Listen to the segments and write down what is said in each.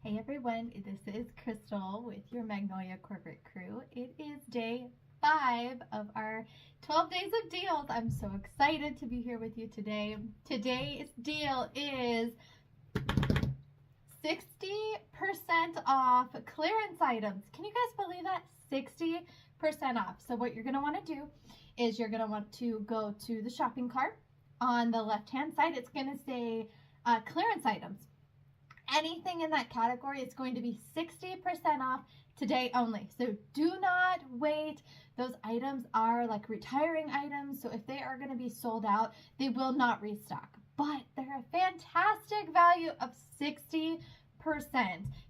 Hey everyone, this is Crystal with your Magnolia corporate crew. It is day 5 of our 12 days of deals. I'm so excited to be here with you today. Today's deal is 60% off clearance items. Can you guys believe that? 60% off. So what you're going to want to do is you're going to want to go to the shopping cart. On the left hand side, it's going to say clearance items. Anything in that category is going to be 60% off today only. So do not wait. Those items are like retiring items. So if they are going to be sold out, they will not restock. But they're a fantastic value of 60%.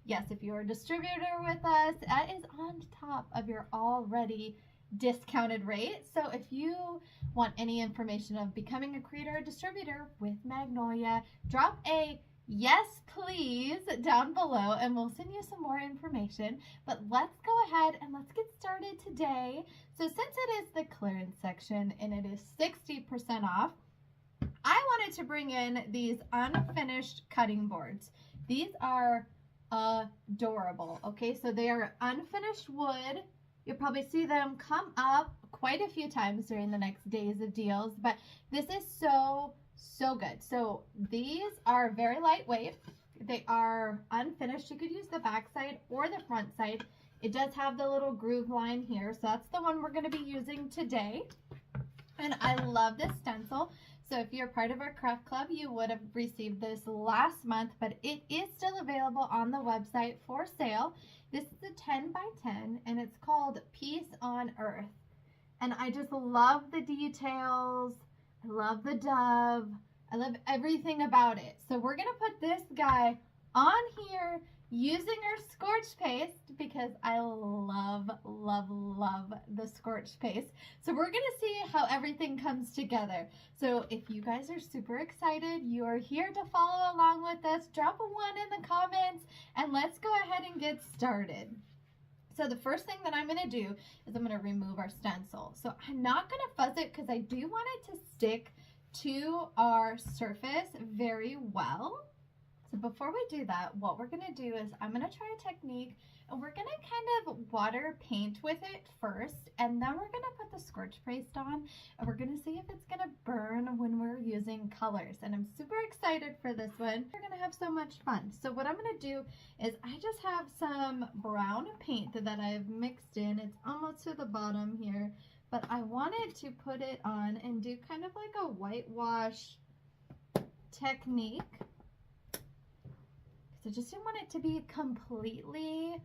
Yes, if you're a distributor with us, that is on top of your already discounted rate. So if you want any information of becoming a creator or distributor with Magnolia, drop a yes please down below and we'll send you some more information. But let's go ahead and let's get started today. So since it is the clearance section and it is 60% off, I wanted to bring in these unfinished cutting boards. These are adorable. Okay, so they are unfinished wood. You'll probably see them come up quite a few times during the next days of deals, but this is so good. So these are very lightweight. They are unfinished. You could use the back side or the front side. It does have the little groove line here, so that's the one we're going to be using today. And I love this stencil. So if you're part of our craft club, you would have received this last month, but it is still available on the website for sale. This is a 10 by 10 and it's called Peace on Earth. And I just love the details. I love the dove. I love everything about it. So we're going to put this guy on here using our scorch paste because I love the scorch paste. So we're going to see how everything comes together. So if you guys are super excited, you are here to follow along with us, drop a 1 in the comments and let's go ahead and get started. So the first thing that I'm going to do is I'm going to remove our stencil. So I'm not going to fuzz it because I do want it to stick to our surface very well. So before we do that, what we're going to do is I'm going to try a technique and we're going to kind of water paint with it first, and then we're going to put the scorch paste on and we're going to see if it's going to burn when we're using colors. And I'm super excited for this one. We're going to have so much fun. So what I'm going to do is I just have some brown paint that I've mixed in. It's almost to the bottom here, but I wanted to put it on and do kind of like a whitewash technique. So just didn't want it to be completely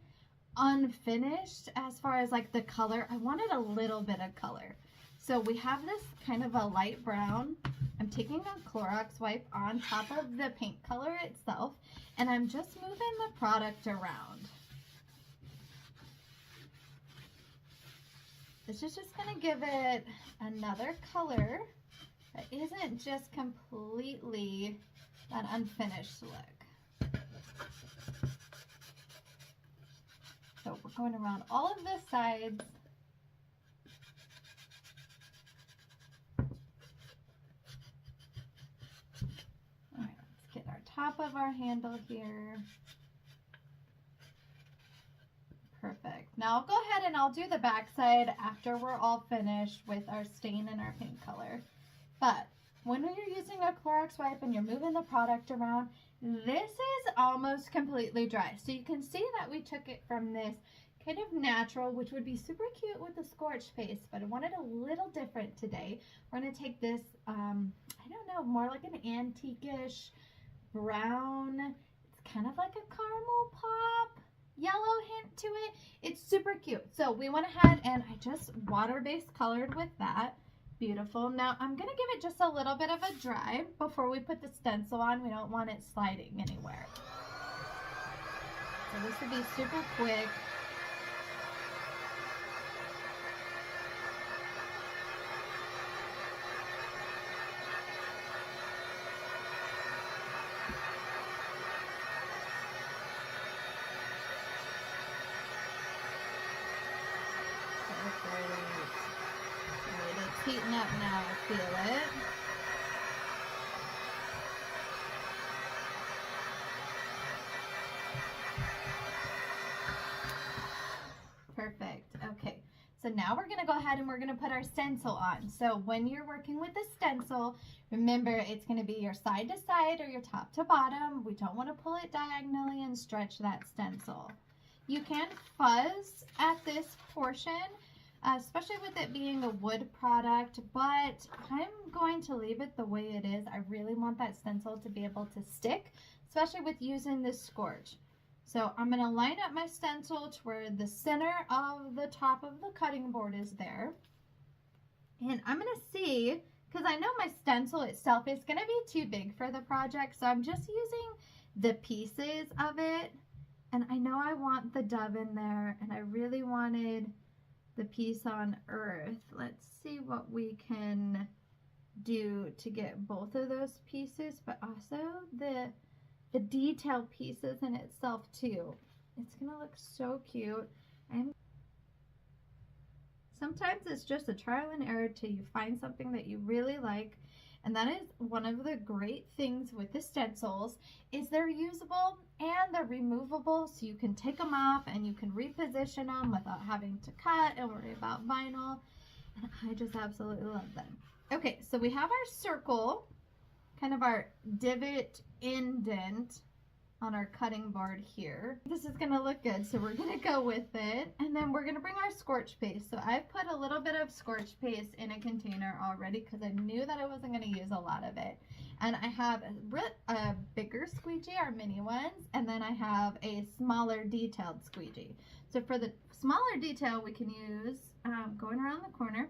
unfinished as far as like the color. I wanted a little bit of color. So we have this kind of a light brown. I'm taking a Clorox wipe on top of the paint color itself and I'm just moving the product around. This is just going to give it another color that isn't just completely that unfinished look. So we're going around all of the sides. All right, let's get our top of our handle here. Perfect. Now I'll go ahead and I'll do the back side after we're all finished with our stain and our paint color. But when you're using a Clorox wipe and you're moving the product around, this is almost completely dry. So you can see that we took it from this kind of natural, which would be super cute with the scorch paste, but I wanted a little different today. We're going to take this, I don't know, more like an antique-ish brown. It's kind of like a caramel pop, yellow hint to it. It's super cute. So we went ahead and I just water-based colored with that. Beautiful. Now I'm going to give it just a little bit of a dry before we put the stencil on. We don't want it sliding anywhere. So this would be super quick. It's heating up now, I feel it. So now we're going to go ahead and we're going to put our stencil on. So when you're working with the stencil, remember it's going to be your side to side or your top to bottom. We don't want to pull it diagonally and stretch that stencil. You can fuzz at this portion, especially with it being a wood product, but I'm going to leave it the way it is. I really want that stencil to be able to stick, especially with using this scourge. So I'm going to line up my stencil to where the center of the top of the cutting board is there. And I'm going to see, because I know my stencil itself is going to be too big for the project, so I'm just using the pieces of it. And I know I want the dove in there, and I really wanted the piece on earth. Let's see what we can do to get both of those pieces, but also the detail pieces in itself too. It's gonna look so cute. And sometimes it's just a trial and error till you find something that you really like. And that is one of the great things with the stencils, is they're usable and they're removable, so you can take them off and you can reposition them without having to cut and worry about vinyl. And I just absolutely love them. Okay, so we have our circle, kind of our divot indent on our cutting board here. This is gonna look good, so we're gonna go with it. And then we're gonna bring our scorch paste. So I've put a little bit of scorch paste in a container already because I knew that I wasn't gonna use a lot of it. And I have a bigger squeegee, our mini ones, and then I have a smaller detailed squeegee. So for the smaller detail, we can use going around the corner.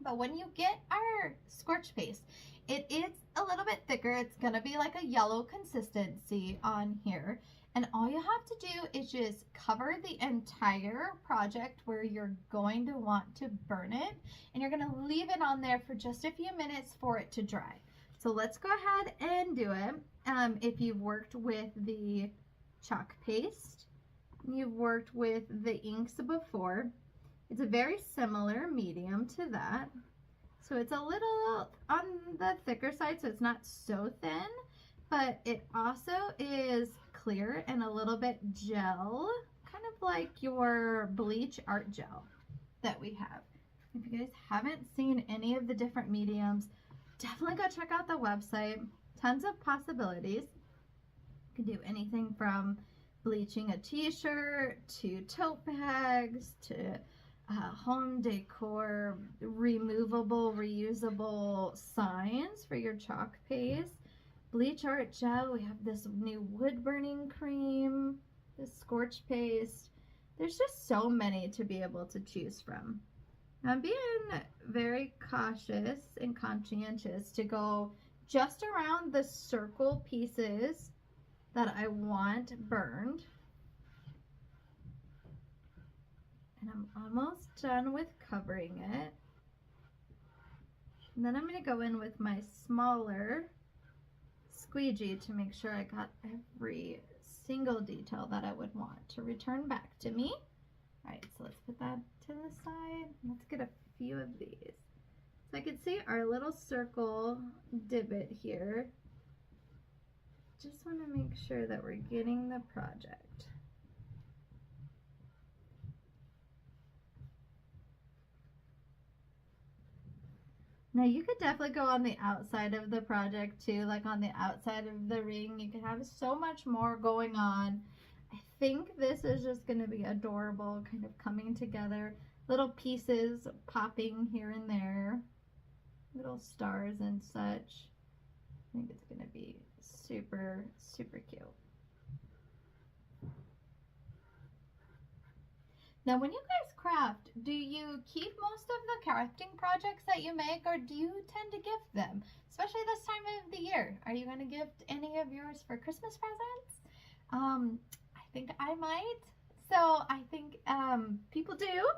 But when you get our scorch paste, it is a little bit thicker. It's going to be like a yellow consistency on here. And all you have to do is just cover the entire project where you're going to want to burn it. And you're going to leave it on there for just a few minutes for it to dry. So let's go ahead and do it. If you've worked with the chalk paste, you've worked with the inks before, it's a very similar medium to that. So it's a little on the thicker side, so it's not so thin, but it also is clear and a little bit gel, kind of like your bleach art gel that we have. If you guys haven't seen any of the different mediums, definitely go check out the website. Tons of possibilities. You can do anything from bleaching a t-shirt to tote bags to home decor, removable, reusable signs for your chalk paste, bleach art gel. We have this new wood burning cream, this scorch paste. There's just so many to be able to choose from. I'm being very cautious and conscientious to go just around the circle pieces that I want burned. And I'm almost done with covering it. And then I'm going to go in with my smaller squeegee to make sure I got every single detail that I would want to return back to me. All right, so let's put that to the side. Let's get a few of these. So I can see our little circle divot here. Just want to make sure that we're getting the project. Now you could definitely go on the outside of the project too, like on the outside of the ring. You can have so much more going on. I think this is just going to be adorable, kind of coming together. Little pieces popping here and there. Little stars and such. I think it's going to be super, super cute. Now, when you guys craft, do you keep most of the crafting projects that you make, or do you tend to gift them? Especially this time of the year. Are you going to gift any of yours for Christmas presents? I think I might. So I think people do.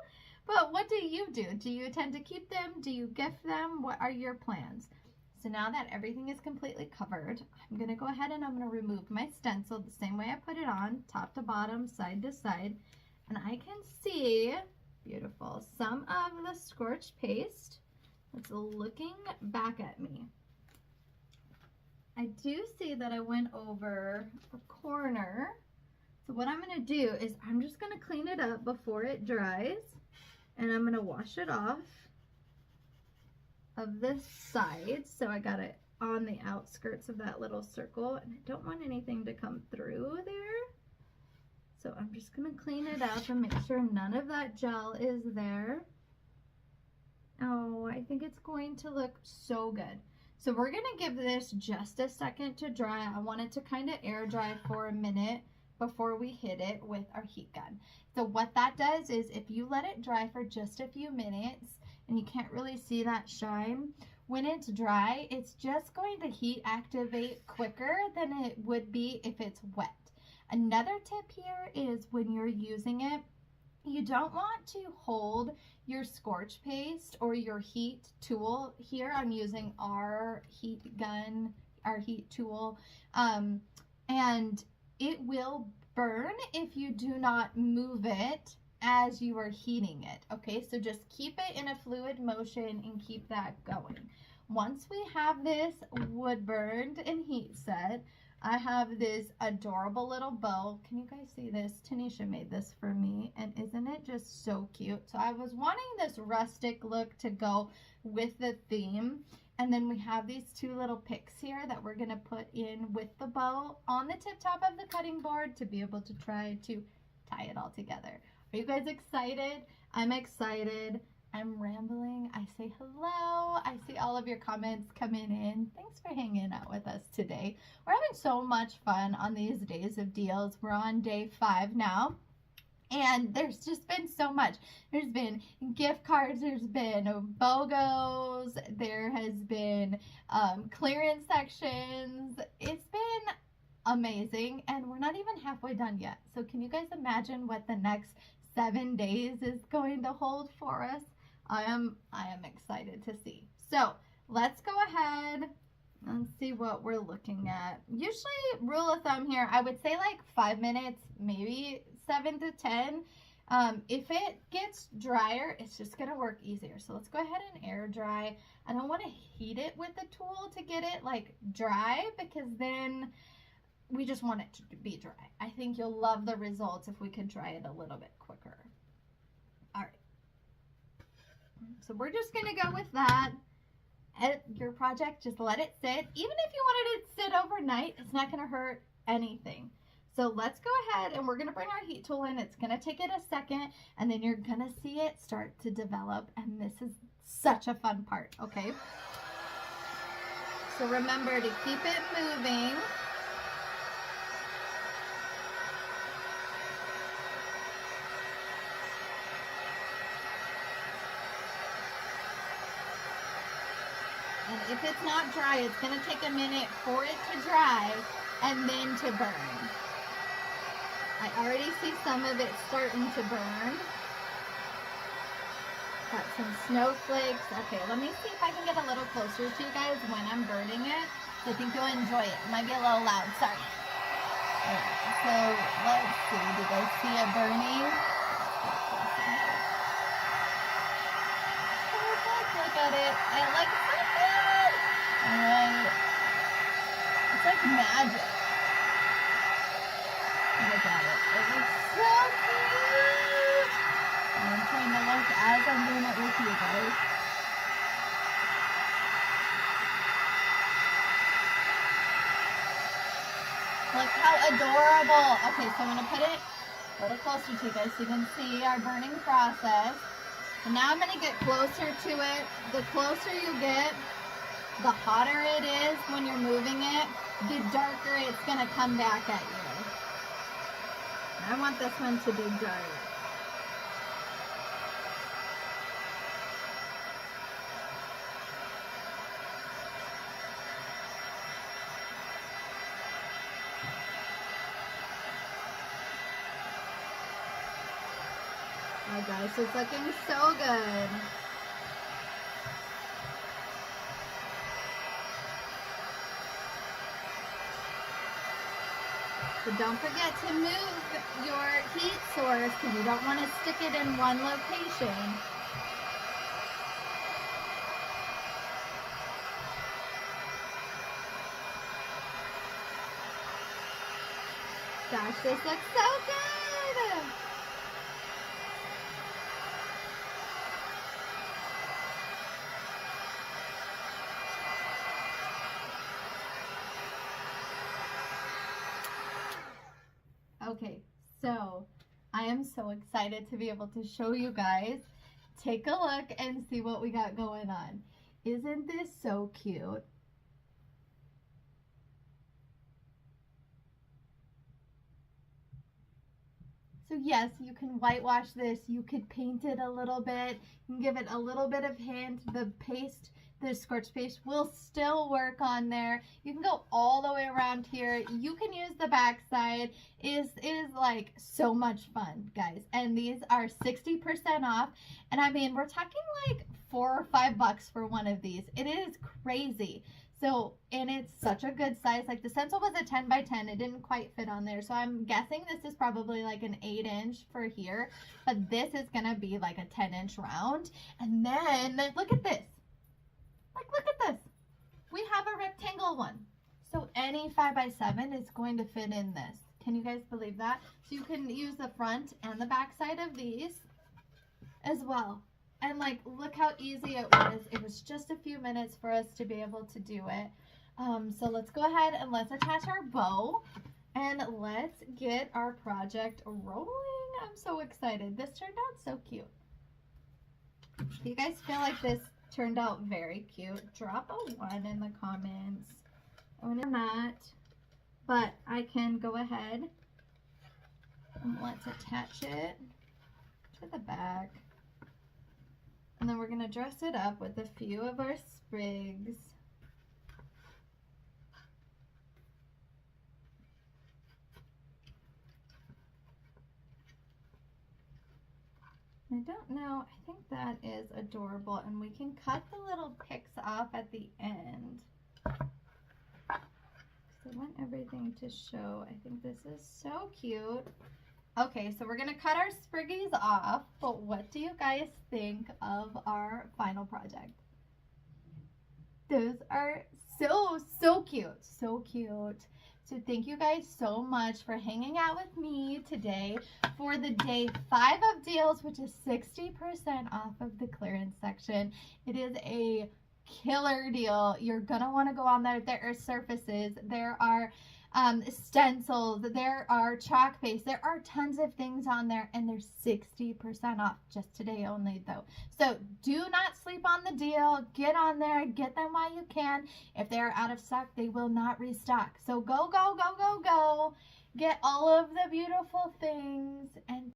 But what do you do? Do you tend to keep them? Do you gift them? What are your plans? So now that everything is completely covered, I'm going to go ahead and I'm going to remove my stencil the same way I put it on, top to bottom, side to side. And I can see, beautiful, some of the scorch paste that's looking back at me. I do see that I went over a corner. So what I'm going to do is I'm just going to clean it up before it dries. And I'm gonna wash it off of this side. So I got it on the outskirts of that little circle, and I don't want anything to come through there. So I'm just gonna clean it up and make sure none of that gel is there. Oh, I think it's going to look so good. So we're gonna give this just a second to dry. I want it to kind of air dry for a minute before we hit it with our heat gun. So what that does is if you let it dry for just a few minutes and you can't really see that shine, when it's dry, it's just going to heat activate quicker than it would be if it's wet. Another tip here is when you're using it, you don't want to hold your scorch paste or your heat tool. Here I'm using our heat gun, our heat tool, and it will burn if you do not move it as you are heating it. Okay, so just keep it in a fluid motion and keep that going. Once we have this wood burned and heat set, I have this adorable little bow. Can you guys see this? Tanisha made this for me, and isn't it just so cute? So I was wanting this rustic look to go with the theme. And then we have these two little picks here that we're gonna put in with the bow on the tip top of the cutting board to be able to try to tie it all together. Are you guys excited? I'm excited. I'm rambling. I say hello. I see all of your comments coming in. Thanks for hanging out with us today. We're having so much fun on these days of deals. We're on day 5 now. And there's just been so much. There's been gift cards, there's been BOGOs, there has been clearance sections. It's been amazing, and we're not even halfway done yet. So can you guys imagine what the next 7 days is going to hold for us? I am excited to see. So let's go ahead and see what we're looking at. Usually, rule of thumb here, I would say like 5 minutes, maybe 7 to 10. If it gets drier, it's just gonna work easier. So let's go ahead and air dry. I don't want to heat it with the tool to get it like dry, because then we just want it to be dry. I think you'll love the results if we can dry it a little bit quicker. All right. So we're just gonna go with that. At your project, just let it sit. Even if you wanted it to sit overnight, it's not gonna hurt anything. So let's go ahead and we're gonna bring our heat tool in. It's gonna take it a second, and then you're gonna see it start to develop, and this is such a fun part, okay? So remember to keep it moving. And if it's not dry, it's gonna take a minute for it to dry and then to burn. I already see some of it starting to burn. Got some snowflakes. Okay, let me see if I can get a little closer to you guys when I'm burning it. I think you'll enjoy it. It might be a little loud, sorry. Alright, so let's see. Do you guys see it burning? Perfect, look at it. It looks so good. Alright. It's like magic. Look at it. It looks so cute. And I'm trying to look as I'm doing it with you guys. Look how adorable. Okay, so I'm going to put it a little closer to you guys so you can see our burning process. And now I'm going to get closer to it. The closer you get, the hotter it is when you're moving it, the darker it's going to come back at you. I want this one to be dark. Oh guys, it's looking so good. So don't forget to move your heat source because you don't want to stick it in one location. Gosh, this looks so good! Okay, so I am so excited to be able to show you guys. Take a look and see what we got going on. Isn't this so cute? So yes, you can whitewash this. You could paint it a little bit. You can give it a little bit of hint. The paste, the scorch paste will still work on there. You can go all the way around here. You can use the back side. It is like so much fun, guys. And these are 60% off. And I mean, we're talking like $4 or $5 for one of these. It is crazy. So, and it's such a good size. Like the stencil was a 10 by 10. It didn't quite fit on there. So I'm guessing this is probably like an 8-inch for here. But this is going to be like a 10-inch round. And then look at this. Like, look at this. We have a rectangle one. So any 5 by 7 is going to fit in this. Can you guys believe that? So you can use the front and the back side of these as well. And like, look how easy it was. It was just a few minutes for us to be able to do it. So let's go ahead and let's attach our bow and let's get our project rolling. I'm so excited. This turned out so cute. If you guys feel like this turned out very cute, drop a 1 in the comments. And if not, but I can go ahead and let's attach it to the back. And then we're going to dress it up with a few of our sprigs. I don't know, I think that is adorable, and we can cut the little picks off at the end. So I want everything to show. I think this is so cute. Okay, so we're going to cut our spriggies off, but what do you guys think of our final project? Those are so cute, so cute. So thank you guys so much for hanging out with me today for the day 5 of deals, which is 60% off of the clearance section. It is a killer deal. You're going to want to go on there. There are surfaces, there are stencils, there are chalk paste, there are tons of things on there, and they're 60% off just today only though. So do not sleep on the deal. Get on there, get them while you can. If they're out of stock, they will not restock. So go get all of the beautiful things and